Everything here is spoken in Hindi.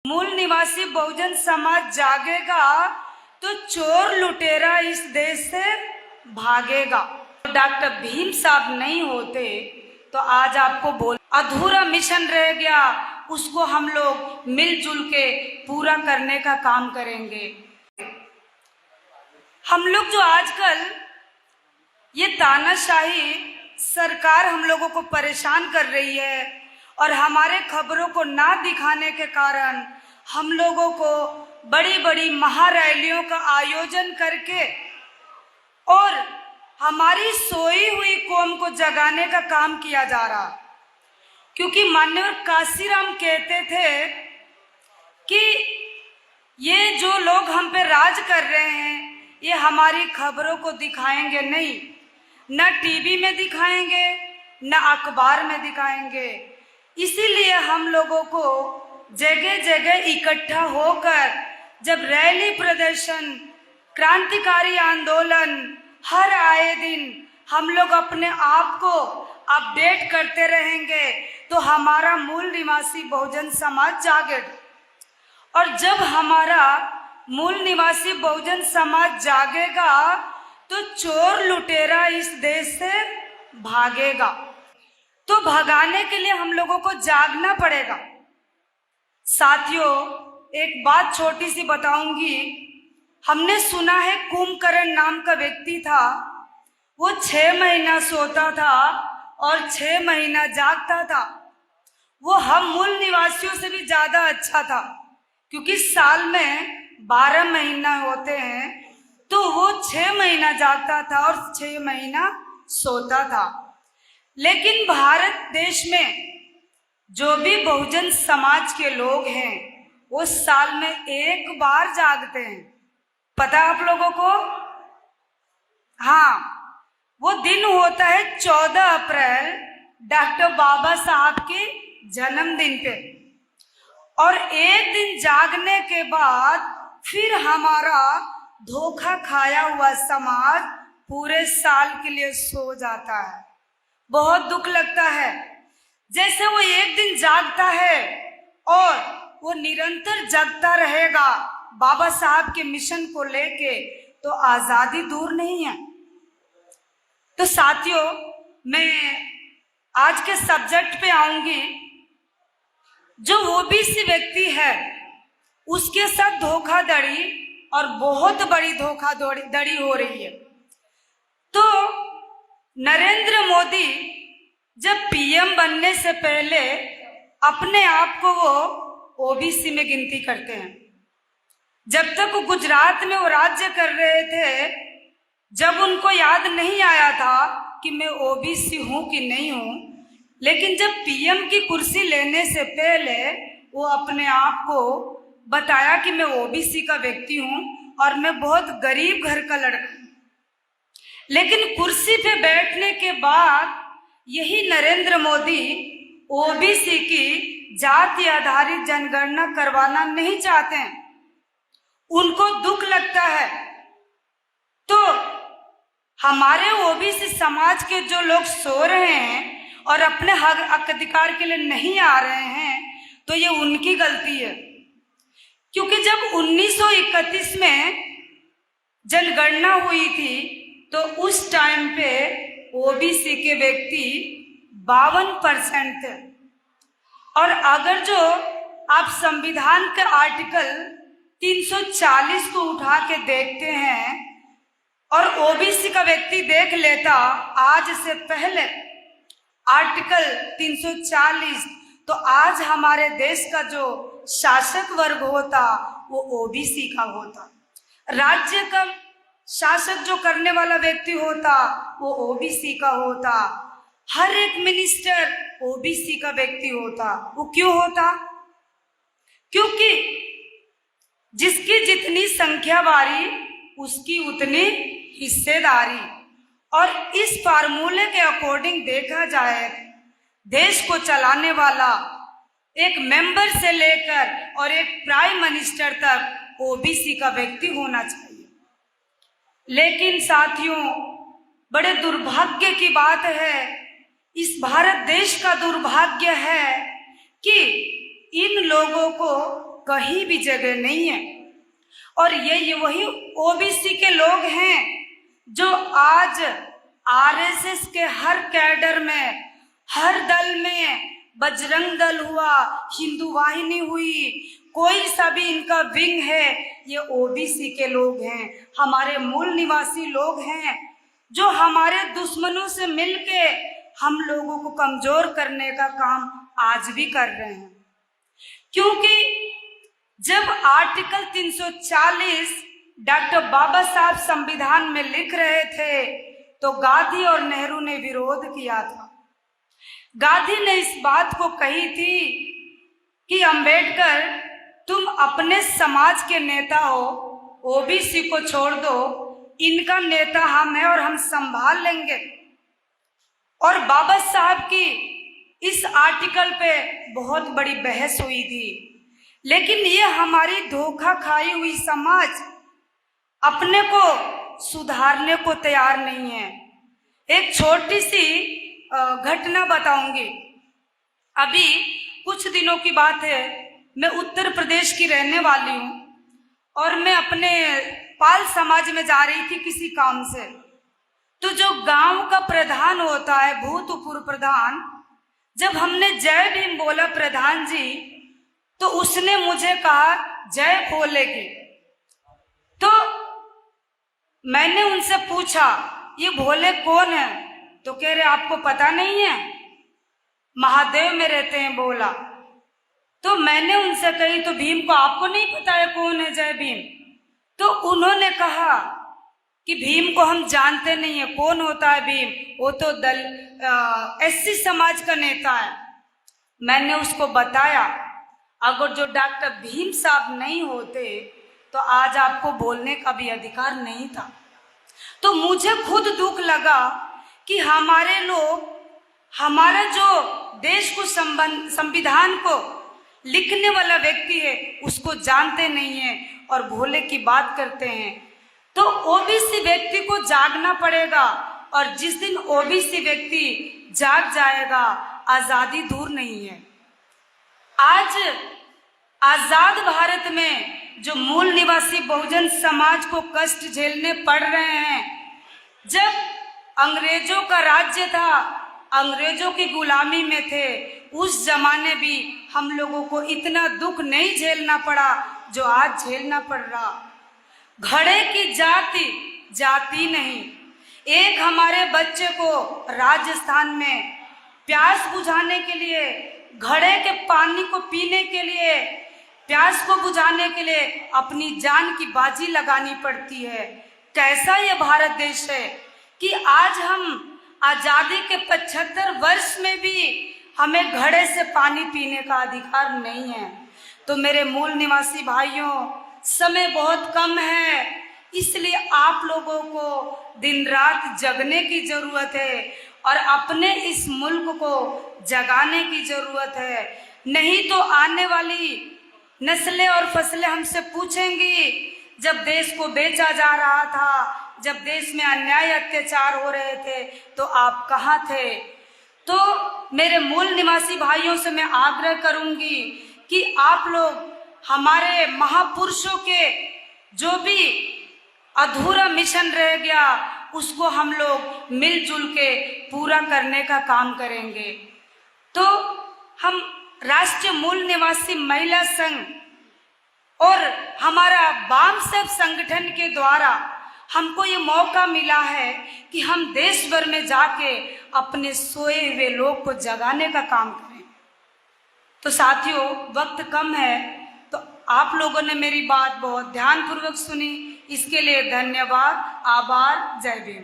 मूल निवासी बहुजन समाज जागेगा तो चोर लुटेरा इस देश से भागेगा। डॉक्टर भीम साहब नहीं होते तो आज आपको बोल अधूरा मिशन रह गया, उसको हम लोग मिलजुल के पूरा करने का काम करेंगे। हम लोग जो आजकल ये तानाशाही सरकार हम लोगों को परेशान कर रही है और हमारे खबरों को ना दिखाने के कारण हम लोगों को बड़ी बड़ी महारैलियों का आयोजन करके और हमारी सोई हुई कौम को जगाने का काम किया जा रहा। क्योंकि माननीय काशीराम कहते थे कि ये जो लोग हम पे राज कर रहे हैं ये हमारी खबरों को दिखाएंगे नहीं, न टीवी में दिखाएंगे न अखबार में दिखाएंगे। इसीलिए हम लोगों को जगह जगह इकट्ठा होकर जब रैली प्रदर्शन क्रांतिकारी आंदोलन हर आए दिन हम लोग अपने आप को अपडेट करते रहेंगे तो हमारा मूल निवासी बहुजन समाज जागेगा। और जब हमारा मूल निवासी बहुजन समाज जागेगा तो चोर लुटेरा इस देश से भागेगा। तो भगाने के लिए हम लोगों को जागना पड़ेगा। साथियों, एक बात छोटी सी बताऊंगी। हमने सुना है कुंभकर्ण नाम का व्यक्ति था, वो 6 महीना सोता था और 6 महीना जागता था। वो हम मूल निवासियों से भी ज्यादा अच्छा था, क्योंकि साल में 12 महीना होते हैं, तो वो 6 महीना जागता था और 6 महीना सोता था। लेकिन भारत देश में जो भी बहुजन समाज के लोग हैं वो साल में 1 बार जागते हैं। पता आप लोगों को? हाँ, वो दिन होता है 14 अप्रैल, डॉक्टर बाबा साहब के जन्मदिन पे। और एक दिन जागने के बाद फिर हमारा धोखा खाया हुआ समाज पूरे साल के लिए सो जाता है। बहुत दुख लगता है। जैसे वो एक दिन जागता है और वो निरंतर जगता रहेगा बाबा साहब के मिशन को लेके, तो आजादी दूर नहीं है। तो साथियों, मैं आज के सब्जेक्ट पे आऊंगी। जो ओबीसी व्यक्ति है उसके साथ धोखाधड़ी और बहुत बड़ी धोखाधड़ी हो रही है। तो नरेंद्र मोदी जब पीएम बनने से पहले अपने आप को वो ओबीसी में गिनती करते हैं। जब तक वो गुजरात में वो राज्य कर रहे थे, जब उनको याद नहीं आया था कि मैं ओबीसी हूं कि नहीं हूं, लेकिन जब पीएम की कुर्सी लेने से पहले वो अपने आप को बताया कि मैं ओबीसी का व्यक्ति हूं और मैं बहुत गरीब घर का लड़का हूं। लेकिन कुर्सी पे बैठने के बाद यही नरेंद्र मोदी ओबीसी की जाति आधारित जनगणना करवाना नहीं चाहते हैं। उनको दुख लगता है। तो हमारे ओबीसी समाज के जो लोग सो रहे हैं और अपने हक अधिकार के लिए नहीं आ रहे हैं, तो ये उनकी गलती है। क्योंकि जब 1931 में जनगणना हुई थी तो उस टाइम पे ओबीसी के व्यक्ति 52% थे। और अगर जो आप संविधान के आर्टिकल 340 को उठा के देखते हैं और ओबीसी का व्यक्ति देख लेता आज से पहले आर्टिकल 340, तो आज हमारे देश का जो शासक वर्ग होता वो ओबीसी का होता। राज्य का शासक जो करने वाला व्यक्ति होता वो ओबीसी का होता। हर एक मिनिस्टर ओबीसी का व्यक्ति होता। वो क्यों होता? क्योंकि जिसकी जितनी संख्या बारी उसकी उतनी हिस्सेदारी। और इस फार्मूले के अकॉर्डिंग देखा जाए, देश को चलाने वाला एक मेंबर से लेकर और एक प्राइम मिनिस्टर तक ओबीसी का व्यक्ति होना चाहिए। लेकिन साथियों, बड़े दुर्भाग्य की बात है, इस भारत देश का दुर्भाग्य है कि इन लोगों को कहीं भी जगह नहीं है। और ये वही ओबीसी के लोग हैं जो आज आरएसएस के हर कैडर में, हर दल में, बजरंग दल हुआ, हिंदू वाहिनी हुई, कोई सा भी इनका विंग है, ये ओबीसी के लोग हैं, हमारे मूल निवासी लोग हैं, जो हमारे दुश्मनों से मिलके हम लोगों को कमजोर करने का काम आज भी कर रहे हैं। क्योंकि जब आर्टिकल 340 डॉक्टर बाबा साहब संविधान में लिख रहे थे तो गांधी और नेहरू ने विरोध किया था। गांधी ने इस बात को कही थी कि अंबेडकर, तुम अपने समाज के नेता हो, ओबीसी को छोड़ दो, इनका नेता हम हैं और हम संभाल लेंगे। और बाबा साहब की इस आर्टिकल पे बहुत बड़ी बहस हुई थी, लेकिन ये हमारी धोखा खाई हुई समाज अपने को सुधारने को तैयार नहीं है। एक छोटी सी घटना बताऊंगी। अभी कुछ दिनों की बात है, मैं उत्तर प्रदेश की रहने वाली हूँ और मैं अपने पाल समाज में जा रही थी किसी काम से। तो जो गांव का प्रधान होता है, भूतपूर्व प्रधान, जब हमने जय भीम बोला प्रधान जी, तो उसने मुझे कहा जय भोले की। तो मैंने उनसे पूछा ये भोले कौन है? तो कह रहे आपको पता नहीं है, महादेव में रहते हैं बोला। तो मैंने उनसे कही तो भीम को आपको नहीं पता है कौन है जय भीम? तो उन्होंने कहा कि भीम को हम जानते नहीं है, कौन होता है भीम? वो तो एससी समाज का नेता है। मैंने उसको बताया अगर जो डॉक्टर भीम साहब नहीं होते तो आज आपको बोलने का भी अधिकार नहीं था। तो मुझे खुद दुख लगा कि हमारे लोग, हमारा जो देश को संविधान को लिखने वाला व्यक्ति है उसको जानते नहीं है और भोले की बात करते हैं। तो ओबीसी व्यक्ति को जागना पड़ेगा, और जिस दिन ओबीसी व्यक्ति जाग जाएगा आजादी दूर नहीं है। आज आजाद भारत में जो मूल निवासी बहुजन समाज को कष्ट झेलने पड़ रहे हैं, जब अंग्रेजों का राज्य था, अंग्रेजों की गुलामी में थे, उस जमाने भी हम लोगों को इतना दुख नहीं झेलना पड़ा जो आज झेलना पड़ रहा। घड़े की जाति जाति नहीं। एक हमारे बच्चे को राजस्थान में प्यास बुझाने के लिए, घड़े के पानी को पीने के लिए, प्यास को बुझाने के लिए अपनी जान की बाजी लगानी पड़ती है। कैसा ये भारत देश है कि आज हम आजादी के 75 वर्ष में भी हमें घड़े से पानी पीने का अधिकार नहीं है। तो मेरे मूल निवासी भाइयों, समय बहुत कम है, इसलिए आप लोगों को दिन रात जगने की जरूरत है और अपने इस मुल्क को जगाने की जरूरत है। नहीं तो आने वाली नस्लें और फसलें हमसे पूछेंगी, जब देश को बेचा जा रहा था, जब देश में अन्याय अत्याचार हो रहे थे, तो आप कहाँ थे? तो मेरे मूल निवासी भाइयों से मैं आग्रह करूंगी कि आप लोग हमारे महापुरुषों के जो भी अधूरा मिशन रह गया उसको हम लोग मिलजुल के पूरा करने का काम करेंगे। तो हम राष्ट्रीय मूल निवासी महिला संघ और हमारा वाम सब संगठन के द्वारा हमको ये मौका मिला है कि हम देश भर में जाके अपने सोए हुए लोग को जगाने का काम करें। तो साथियों, वक्त कम है, तो आप लोगों ने मेरी बात बहुत ध्यानपूर्वक सुनी, इसके लिए धन्यवाद, आभार, जय भीम।